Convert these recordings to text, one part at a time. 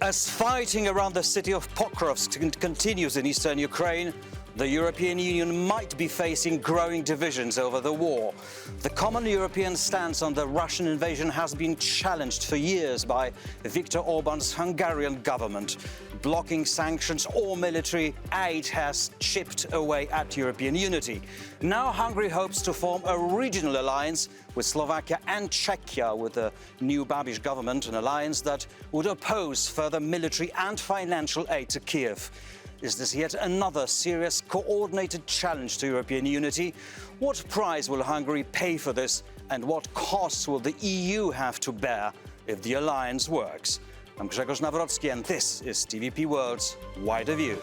As fighting around the city of Pokrovsk continues in eastern Ukraine, the European Union might be facing growing divisions over the war. The common European stance on the Russian invasion has been challenged for years by Viktor Orbán's Hungarian government. Blocking sanctions or military aid has chipped away at European unity. Now Hungary hopes to form a regional alliance with Slovakia and Czechia with the new Babiš government, an alliance that would oppose further military and financial aid to Kiev. Is this yet another serious, coordinated challenge to European unity? What price will Hungary pay for this, and what costs will the EU have to bear if the alliance works? I'm Grzegorz Nawrocki, and this is TVP World's Wider View.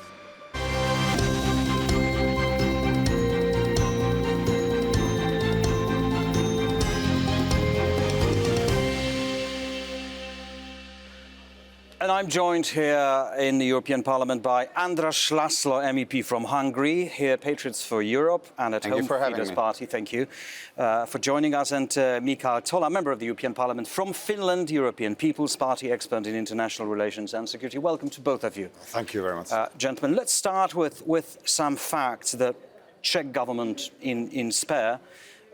And I'm joined here in the European Parliament by Andras László, MEP from Hungary, here Patriots for Europe and at Home Freedoms Party. Thank you for joining us. And Mika Aaltola, member of the European Parliament from Finland, European People's Party, expert in international relations and security. Welcome to both of you. Thank you very much. Gentlemen, let's start with some facts. The Czech government in spare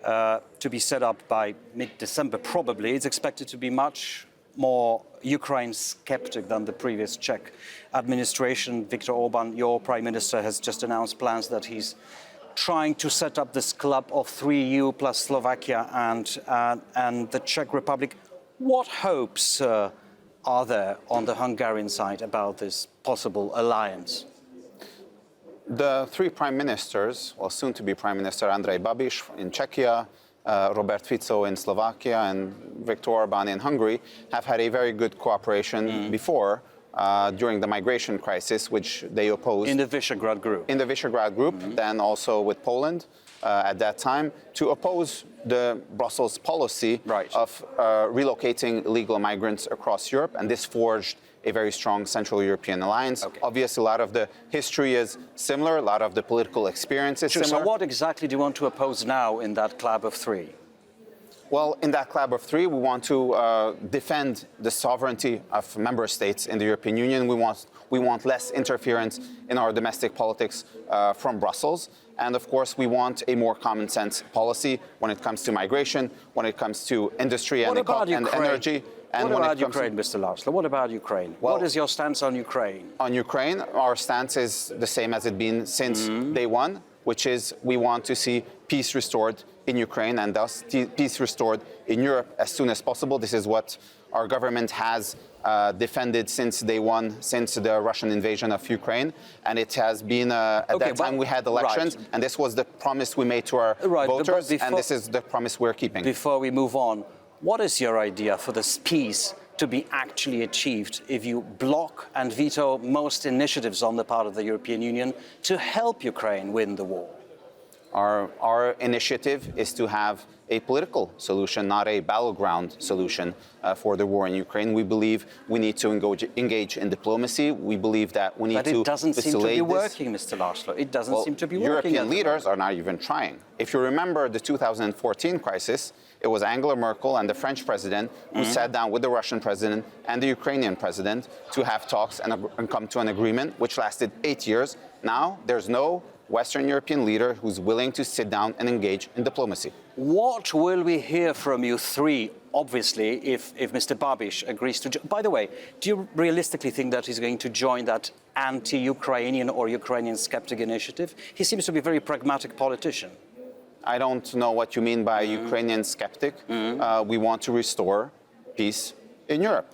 to be set up by mid-December, probably. It's expected to be much more Ukraine skeptic than the previous Czech administration. Viktor Orbán, your prime minister, has just announced plans that he's trying to set up this club of 3 EU plus Slovakia and the Czech Republic. What hopes are there on the Hungarian side about this possible alliance? The three prime ministers, well, soon to be Prime Minister Andrej Babiš in Czechia, Robert Fico in Slovakia and Viktor Orbán in Hungary have had a very good cooperation before during the migration crisis, which they opposed. In the Visegrad Group. In the Visegrad Group, then also with Poland at that time, to oppose the Brussels policy of relocating illegal migrants across Europe, and this forged a very strong Central European alliance. Okay. Obviously, a lot of the history is similar, a lot of the political experience is similar. So what exactly do you want to oppose now in that club of three? Well, in that club of three, we want to defend the sovereignty of member states in the European Union. We want less interference in our domestic politics from Brussels. And of course, we want a more common sense policy when it comes to migration, when it comes to industry and energy. And what about Ukraine, Mr. László? What about Ukraine? Well, what is your stance on Ukraine? On Ukraine, our stance is the same as it's been since day one, which is we want to see peace restored in Ukraine and thus peace restored in Europe as soon as possible. This is what our government has defended since day one, since the Russian invasion of Ukraine. And it has been, at that time we had elections, and this was the promise we made to our voters, and this is the promise we're keeping. Before we move on, what is your idea for this peace to be actually achieved if you block and veto most initiatives on the part of the European Union to help Ukraine win the war? Our initiative is to have a political solution, not a battleground solution for the war in Ukraine. We believe we need to engage in diplomacy. We believe that we need to But it doesn't seem to be working, Mr. László. It doesn't seem to be working. European leaders are not even trying. If you remember the 2014 crisis, it was Angela Merkel and the French president who sat down with the Russian president and the Ukrainian president to have talks and come to an agreement, which lasted 8 years. Now, there's no Western European leader who's willing to sit down and engage in diplomacy. What will we hear from you three, obviously, if Mr. Babiš agrees to... By the way, do you realistically think that he's going to join that anti-Ukrainian or Ukrainian skeptic initiative? He seems to be a very pragmatic politician. I don't know what you mean by Ukrainian skeptic. We want to restore peace in Europe.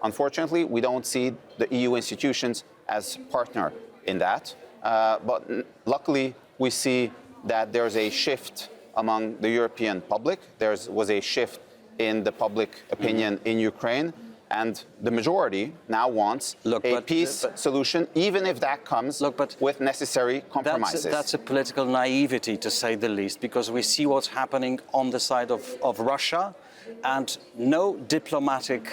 Unfortunately, we don't see the EU institutions as partner in that. But luckily, we see that there's a shift among the European public. There was a shift in the public opinion in Ukraine. And the majority now wants a peace solution, even if that comes with necessary compromises. That's a political naivety, to say the least, because we see what's happening on the side of Russia, and no diplomatic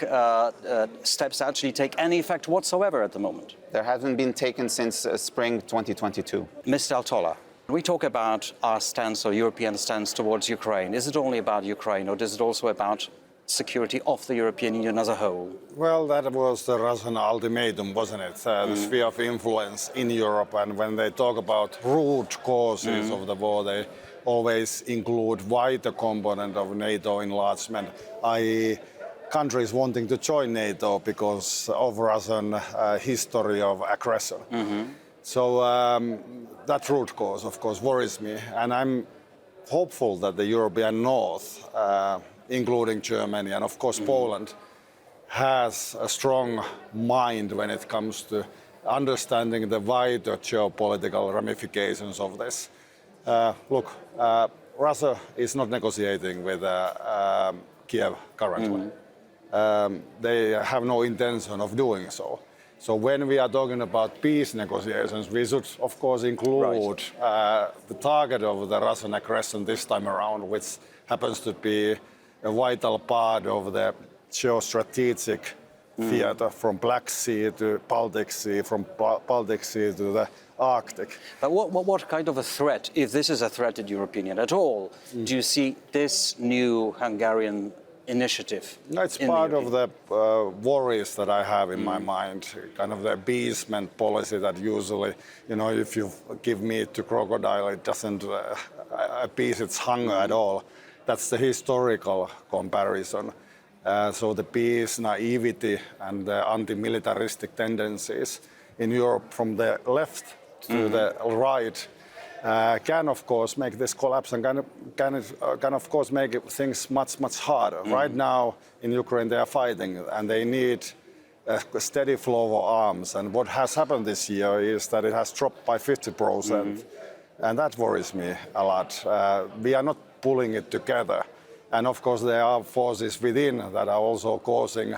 steps actually take any effect whatsoever at the moment. There hasn't been taken since spring 2022. Mr. Aaltola, we talk about our stance or European stance towards Ukraine. Is it only about Ukraine, or is it also about security of the European Union as a whole? Well, that was the Russian ultimatum, wasn't it? The sphere of influence in Europe. And when they talk about root causes of the war, they always include wider component of NATO enlargement, i.e. countries wanting to join NATO because of Russian history of aggression. So that root cause, of course, worries me. And I'm hopeful that the European North, including Germany and of course Poland, has a strong mind when it comes to understanding the wider geopolitical ramifications of this. Look, Russia is not negotiating with Kiev currently. They have no intention of doing so. So when we are talking about peace negotiations, we should of course include the target of the Russian aggression this time around, which happens to be a vital part of the geostrategic theater from Black Sea to Baltic Sea, from Baltic Sea to the Arctic. But what kind of a threat, if this is a threat in your opinion at all, do you see this new Hungarian initiative? It's part of the worries that I have in my mind, kind of the appeasement policy that usually, you know, if you give meat to crocodile, it doesn't appease its hunger at all. That's the historical comparison. So the peace, naivety, and the anti-militaristic tendencies in Europe from the left to the right can, of course, make this collapse and can of course, make things much, much harder. Right now in Ukraine, they are fighting and they need a steady flow of arms. And what has happened this year is that it has dropped by 50%. And that worries me a lot. We are not pulling it together. And of course, there are forces within that are also causing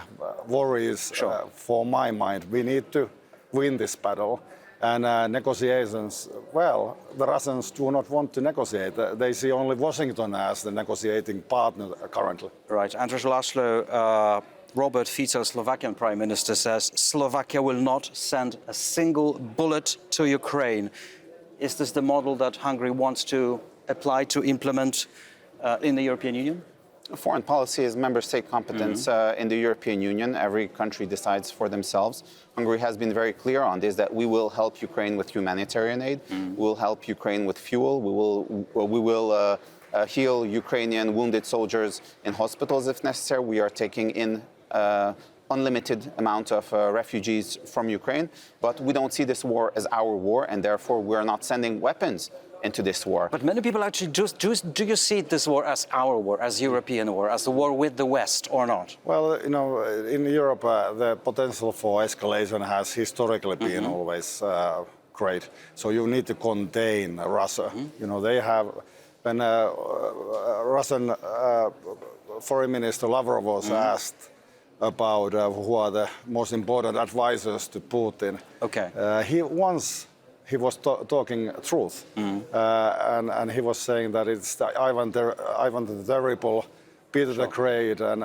worries for my mind. We need to win this battle. And negotiations, well, the Russians do not want to negotiate. They see only Washington as the negotiating partner currently. Right. Andras László, Robert Fico, Slovakian Prime Minister, says Slovakia will not send a single bullet to Ukraine. Is this the model that Hungary wants to apply, to implement in the European Union? Foreign policy is member state competence in the European Union. Every country decides for themselves. Hungary has been very clear on this, that we will help Ukraine with humanitarian aid. We will help Ukraine with fuel. We will heal Ukrainian wounded soldiers in hospitals if necessary. We are taking in unlimited amount of refugees from Ukraine, but we don't see this war as our war, and therefore we are not sending weapons into this war. But many people actually do you see this war as our war, as European war, as a war with the West, or not? Well, you know, in Europe, the potential for escalation has historically been always great. So you need to contain Russia. You know, they have, when Russian Foreign Minister Lavrov was asked about who are the most important advisors to Putin. Okay. He was talking truth, and he was saying that it's Ivan the Terrible, Peter the Great, and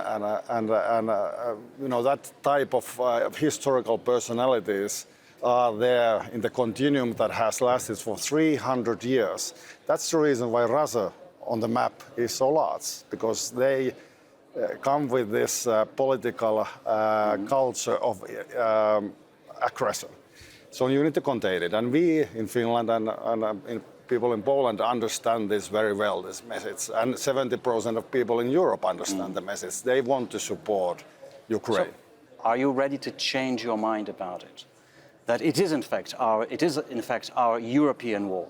you know, that type of historical personalities are there in the continuum that has lasted for 300 years. That's the reason why Russia on the map is so large, because they come with this political culture of aggression. So you need to contain it. And we in Finland and people in Poland understand this very well, this message. And 70% of people in Europe understand the message. They want to support Ukraine. So, are you ready to change your mind about it? That it is in fact our European war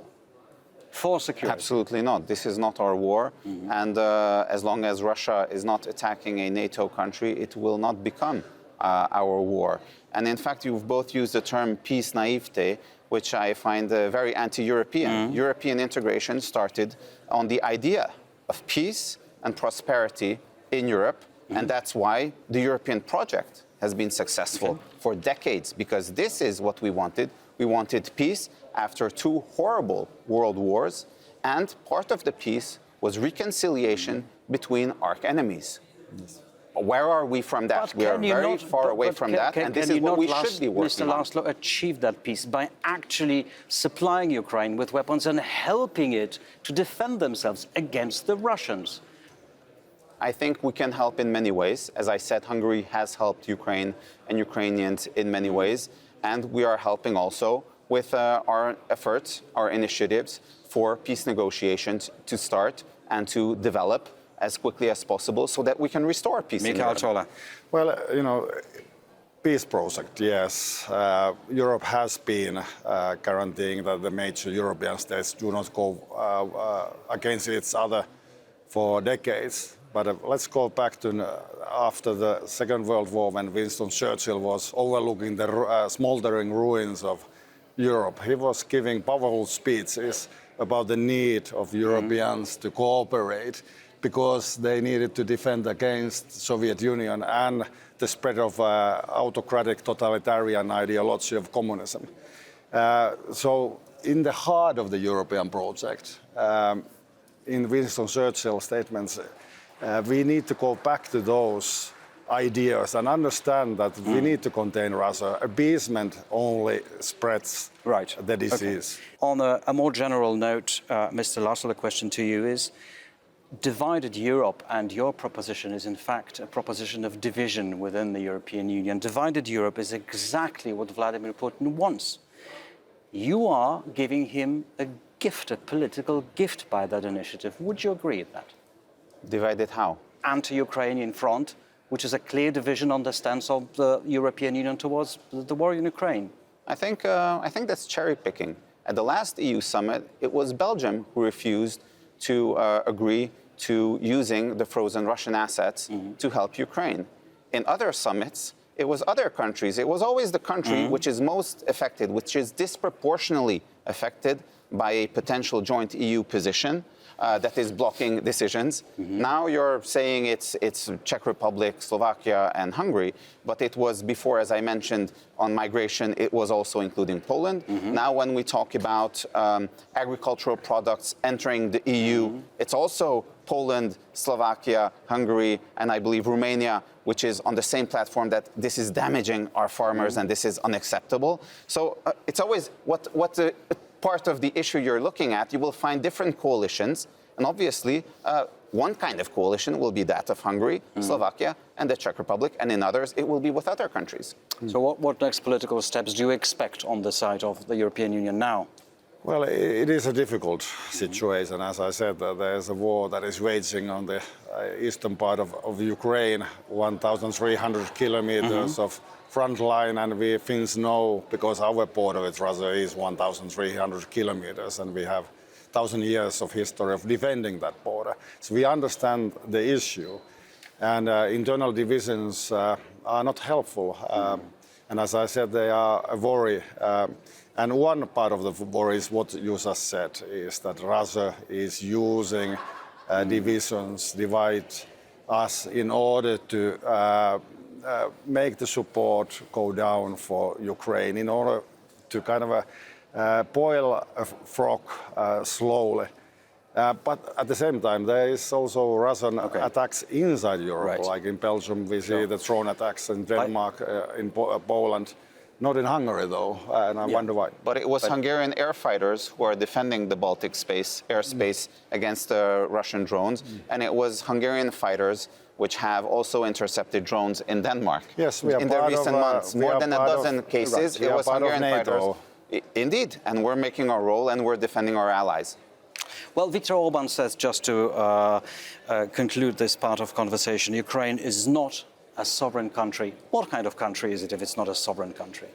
for security? Absolutely not. This is not our war. And as long as Russia is not attacking a NATO country, it will not become our war. And in fact, you've both used the term peace naivete, which I find very anti-European. European integration started on the idea of peace and prosperity in Europe. And that's why the European project has been successful for decades, because this is what we wanted. We wanted peace after 2 horrible world wars. And part of the peace was reconciliation between arch enemies. Where are we from that? We are very far away from that, and this is what we should be working on. Mr. László, achieve that peace by actually supplying Ukraine with weapons and helping it to defend themselves against the Russians? I think we can help in many ways. As I said, Hungary has helped Ukraine and Ukrainians in many ways. And we are helping also with our efforts, our initiatives for peace negotiations to start and to develop as quickly as possible so that we can restore peace. Mika Aaltola. Well, peace project, yes. Europe has been guaranteeing that the major European states do not go against each other for decades. But let's go back to after the Second World War, when Winston Churchill was overlooking the smoldering ruins of Europe. He was giving powerful speeches about the need of Europeans to cooperate because they needed to defend against the Soviet Union and the spread of autocratic totalitarian ideology of communism. So in the heart of the European project, in Winston Churchill's statements, we need to go back to those ideas and understand that we need to contain Russia. Appeasement only spreads the disease. Okay. On a more general note, Mr. László, the question to you is, divided Europe, and your proposition is in fact a proposition of division within the European Union. Divided Europe is exactly what Vladimir Putin wants. You are giving him a gift, a political gift by that initiative. Would you agree with that? Divided how? Anti-Ukrainian front, which is a clear division on the stance of the European Union towards the war in Ukraine. I think that's cherry picking. At the last EU summit, it was Belgium who refused to agree to using the frozen Russian assets to help Ukraine. In other summits, it was other countries. It was always the country which is most affected, which is disproportionately affected by a potential joint EU position that is blocking decisions. Now you're saying it's Czech Republic, Slovakia, and Hungary, but it was before, as I mentioned, on migration, it was also including Poland. Now when we talk about agricultural products entering the EU, it's also Poland, Slovakia, Hungary, and I believe Romania, which is on the same platform that this is damaging our farmers and this is unacceptable. So it's always what part of the issue you're looking at, you will find different coalitions. And obviously, one kind of coalition will be that of Hungary, Slovakia, and the Czech Republic. And in others, it will be with other countries. So what next political steps do you expect on the side of the European Union now? Well, it is a difficult situation. As I said, there's a war that is raging on the eastern part of Ukraine, 1,300 kilometers of front line, and we Finns know, because our border with Russia is 1,300 kilometers, and we have 1,000 years of history of defending that border. So we understand the issue, and internal divisions are not helpful. And as I said, they are a worry. And one part of the worry is what you just said, is that Russia is using divisions, divide us in order to make the support go down for Ukraine, in order to kind of boil a frog slowly. But at the same time, there is also Russian attacks inside Europe, like in Belgium, we see the drone attacks in Denmark, in Poland. Not in Hungary, though, and I wonder why. But it was Hungarian air fighters who are defending the Baltic airspace against the Russian drones, and it was Hungarian fighters which have also intercepted drones in Denmark. Yes, we are in the recent months. More than a dozen cases, it was Hungarian fighters. Indeed, and we're making our role and we're defending our allies. Well, Viktor Orbán says, just to conclude this part of conversation, Ukraine is not a sovereign country. What kind of country is it if it's not a sovereign country?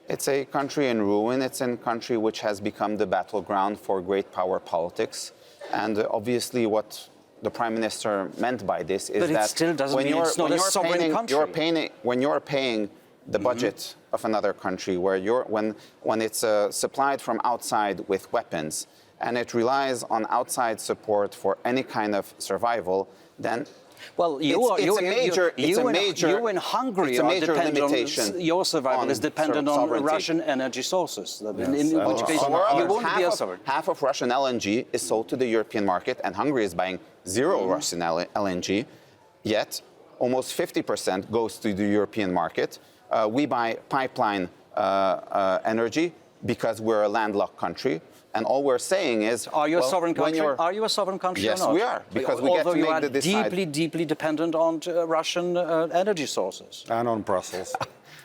It's a country in ruin. It's a country which has become the battleground for great power politics. And obviously what the Prime Minister meant by this is that it still doesn't mean it's not a sovereign country. When you're paying the budget of another country, when it's supplied from outside with weapons, and it relies on outside support for any kind of survival, then you in Hungary are dependent on your survival is dependent on Russian energy sources. In which case you won't be a sovereign. Half of Russian LNG is sold to the European market, and Hungary is buying zero Russian LNG. Yet almost 50% goes to the European market. We buy pipeline energy because we're a landlocked country. And all we're saying is, Are you a sovereign country? Are you a sovereign country or Yes, not? we are, because we get to make the decide. Although you are deeply dependent on Russian energy sources. And on Brussels.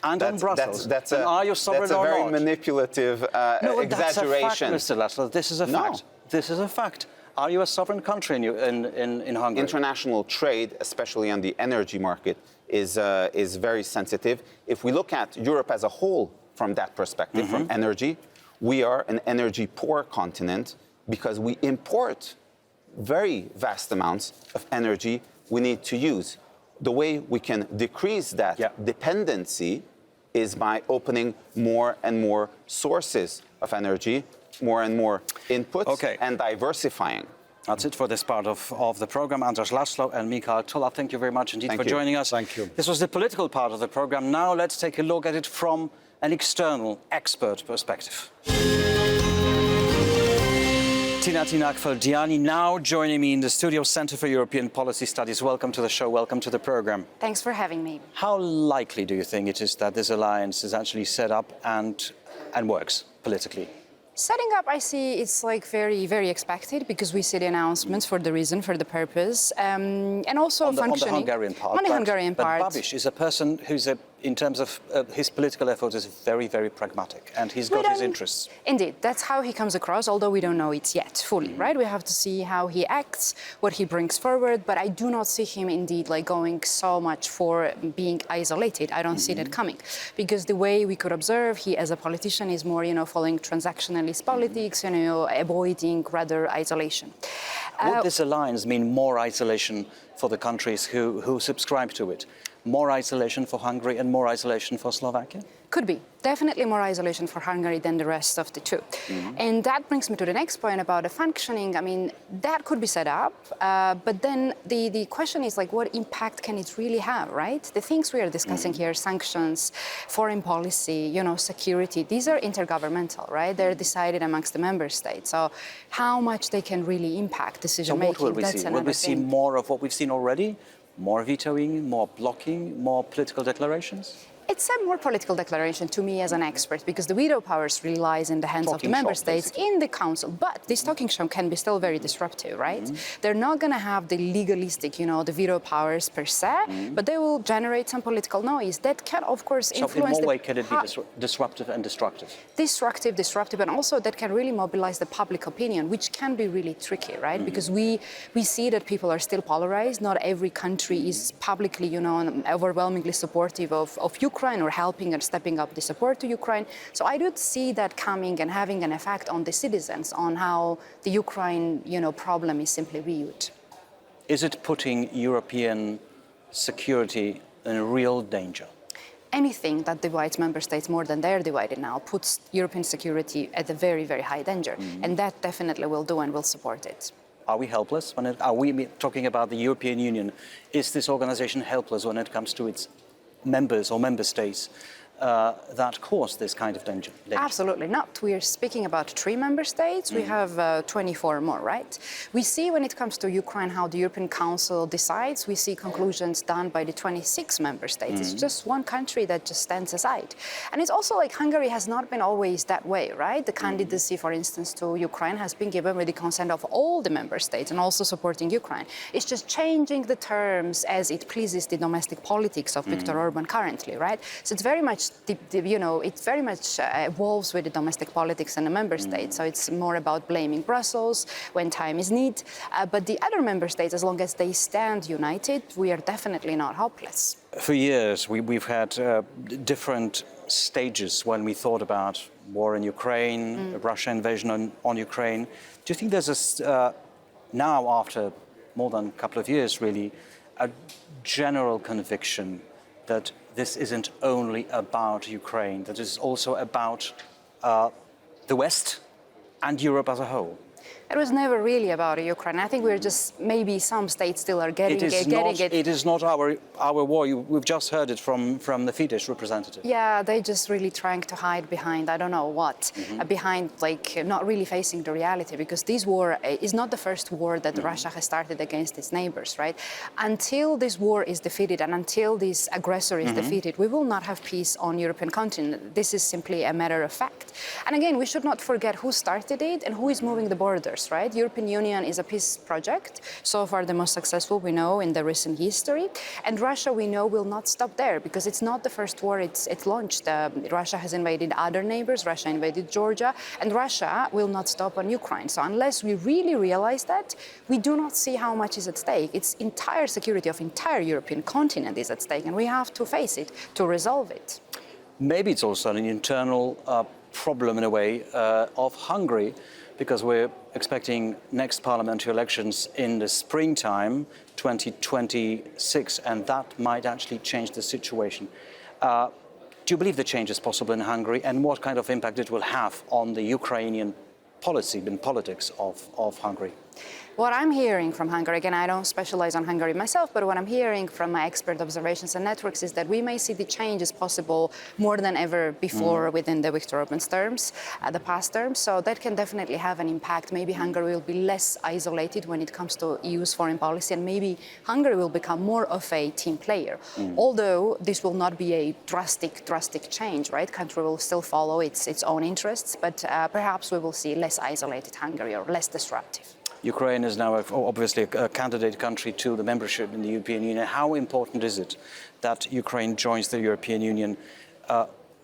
And on Brussels. That's and are you sovereign a or very not? manipulative No, exaggeration. that's a fact, Mr. László. This is a fact. This is a fact. Are you a sovereign country in Hungary? International trade, especially on the energy market, is very sensitive. If we look at Europe as a whole from that perspective, from energy, we are an energy poor continent because we import very vast amounts of energy we need to use. The way we can decrease that dependency is by opening more and more sources of energy, more and more inputs, and diversifying. That's it for this part of the program. Andras László and Mika Aaltola, thank you very much indeed for joining us. Thank you. This was the political part of the program. Now let's take a look at it from an external expert perspective. Tinatin Akhvlediani now joining me in the studio, Center for European Policy Studies. Welcome to the show, welcome to the program. Thanks for having me. How likely do you think it is that this alliance is actually set up and works politically? Setting up, I see it's like very, very expected because we see the announcements for the reason, for the purpose, and also functioning. On the Hungarian part. On the Hungarian part. But Babiš is a person who's, in terms of his political efforts, is very, very pragmatic, and he's got his interests. Indeed, that's how he comes across, although we don't know it yet fully, right? We have to see how he acts, what he brings forward, but I do not see him indeed like going so much for being isolated. I don't see that coming, because the way we could observe, he as a politician is more, following transactionalist politics, avoiding rather isolation. Would this alliance mean more isolation for the countries who subscribe to it? More isolation for Hungary and more isolation for Slovakia? Could be. Definitely more isolation for Hungary than the rest of the two. And that brings me to the next point about the functioning. I mean, that could be set up, but then the question is like, what impact can it really have, right? The things we are discussing here, sanctions, foreign policy, security, these are intergovernmental, right? They're decided amongst the member states. So how much they can really impact decision-making, so what will we see? Will we see more of what we've seen already? More vetoing, more blocking, more political declarations? It's a more political declaration to me as an expert, because the veto powers really lies in the hands of the member states in the council. But this talking shop can be still very disruptive, right? They're not going to have the legalistic, the veto powers per se, but they will generate some political noise that can, of course, influence. So in what way can it be disruptive and destructive? Disruptive, and also that can really mobilize the public opinion, which can be really tricky, right? Because we see that people are still polarized. Not every country is publicly, overwhelmingly supportive of Ukraine or helping and stepping up the support to Ukraine. So I do see that coming and having an effect on the citizens, on how the Ukraine, problem is simply viewed. Is it putting European security in real danger? Anything that divides member states more than they're divided now puts European security at a very, very high danger. And that definitely will do and will support it. Are we helpless? Are we talking about the European Union? Is this organization helpless when it comes to its members or member states that cause this kind of danger? Absolutely not. We are speaking about 3 member states. We have 24 more, right? We see when it comes to Ukraine how the European Council decides. We see conclusions done by the 26 member states. It's just one country that just stands aside. And it's also like Hungary has not been always that way, right? The candidacy, for instance, to Ukraine has been given with the consent of all the member states and also supporting Ukraine. It's just changing the terms as it pleases the domestic politics of Viktor Orbán currently, right? So it's very much it very much evolves with the domestic politics and the member states. So it's more about blaming Brussels when time is need. But the other member states, as long as they stand united, we are definitely not hopeless. For years, we've had different stages when we thought about war in Ukraine, the Russian invasion on Ukraine. Do you think there's now, after more than a couple of years, really, a general conviction that this isn't only about Ukraine, that it's also about the West and Europe as a whole? It was never really about Ukraine. I think we're just, maybe some states still are getting it. It is not our war. We've just heard it from the Fidesz representative. Yeah, they just really trying to hide behind, I don't know what, behind like not really facing the reality, because this war is not the first war that Russia has started against its neighbors, right? Until this war is defeated and until this aggressor is defeated, we will not have peace on European continent. This is simply a matter of fact. And again, we should not forget who started it and who is moving the borders, right? European Union is a peace project, so far the most successful we know in the recent history. And Russia, we know, will not stop there, because it's not the first war it's launched. Russia has invaded other neighbors, Russia invaded Georgia, and Russia will not stop on Ukraine. So unless we really realize that, we do not see how much is at stake. Its entire security of entire European continent is at stake, and we have to face it to resolve it. Maybe it's also an internal problem in a way of Hungary, because we're expecting next parliamentary elections in the springtime, 2026, and that might actually change the situation. Do you believe the change is possible in Hungary, and what kind of impact it will have on the Ukrainian policy and politics of Hungary? What I'm hearing from Hungary, again, I don't specialize on Hungary myself, but what I'm hearing from my expert observations and networks is that we may see the changes possible more than ever before within the Viktor Orbán's terms, the past terms. So that can definitely have an impact. Maybe Hungary will be less isolated when it comes to EU's foreign policy, and maybe Hungary will become more of a team player. Although this will not be a drastic change, right? Country will still follow its own interests, but perhaps we will see less isolated Hungary or less disruptive. Ukraine is now obviously a candidate country to the membership in the European Union. How important is it that Ukraine joins the European Union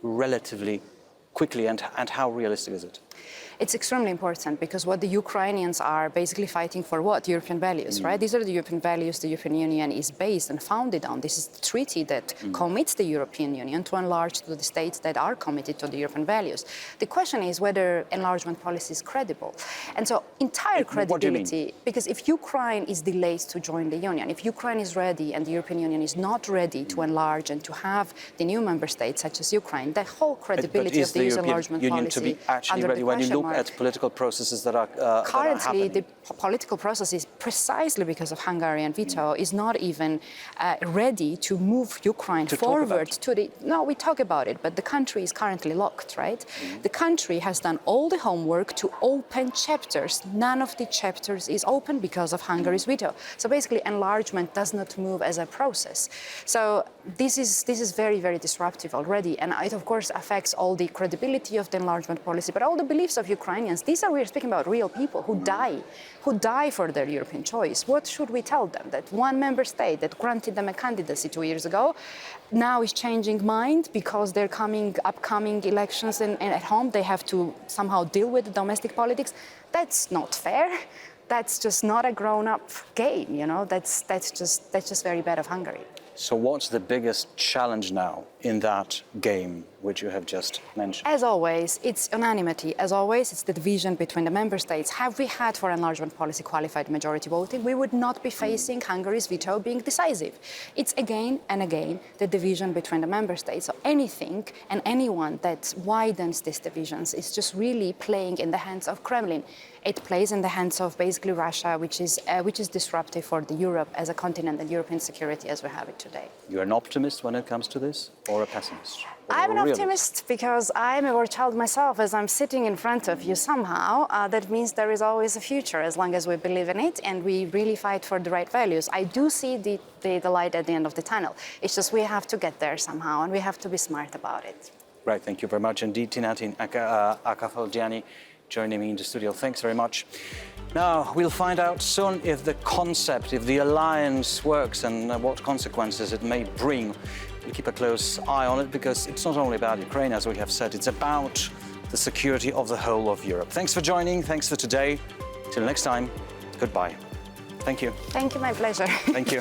relatively quickly, and how realistic is it? It's extremely important, because what the Ukrainians are basically fighting for, what? European values, right? These are the European values the European Union is based and founded on. This is the treaty that commits the European Union to enlarge to the states that are committed to the European values. The question is whether enlargement policy is credible. And so entire credibility, because if Ukraine is delayed to join the Union, if Ukraine is ready and the European Union is not ready to enlarge and to have the new member states such as Ukraine, the whole credibility of the EU enlargement Union policy to be actually ready when you look at political processes that are currently the political process is, precisely because of Hungarian veto, is not even ready to move Ukraine forward to the. No, we talk about it, but the country is currently locked, right? The country has done all the homework to open chapters. None of the chapters is open because of Hungary's veto. So basically, enlargement does not move as a process. So this is very disruptive already, and it of course affects all the credibility of the enlargement policy, but all the beliefs of Ukrainians. We're speaking about real people who die for their European choice. What should we tell them? That one member state that granted them a candidacy 2 years ago now is changing mind because they're upcoming elections and at home they have to somehow deal with the domestic politics. That's not fair. That's just not a grown-up game, you know. That's just very bad of Hungary. So what's the biggest challenge now in that game which you have just mentioned? As always, it's unanimity. As always, it's the division between the member states. Have we had for enlargement policy qualified majority voting, we would not be facing Hungary's veto being decisive. It's again and again the division between the member states. So anything and anyone that widens these divisions is just really playing in the hands of Kremlin. It plays in the hands of basically Russia, which is disruptive for the Europe as a continent and European security as we have it today. You're an optimist when it comes to this, or a pessimist? I'm an optimist because I'm a war child myself. As I'm sitting in front of you somehow, that means there is always a future as long as we believe in it and we really fight for the right values. I do see the light at the end of the tunnel. It's just we have to get there somehow and we have to be smart about it. Right, thank you very much indeed, Tinatin Akhvlediani, joining me in the studio. Thanks very much. Now, we'll find out soon if the concept, if the alliance works and what consequences it may bring. We'll keep a close eye on it because it's not only about Ukraine, as we have said, it's about the security of the whole of Europe. Thanks for joining. Thanks for today. Till next time, goodbye. Thank you. Thank you, my pleasure. Thank you.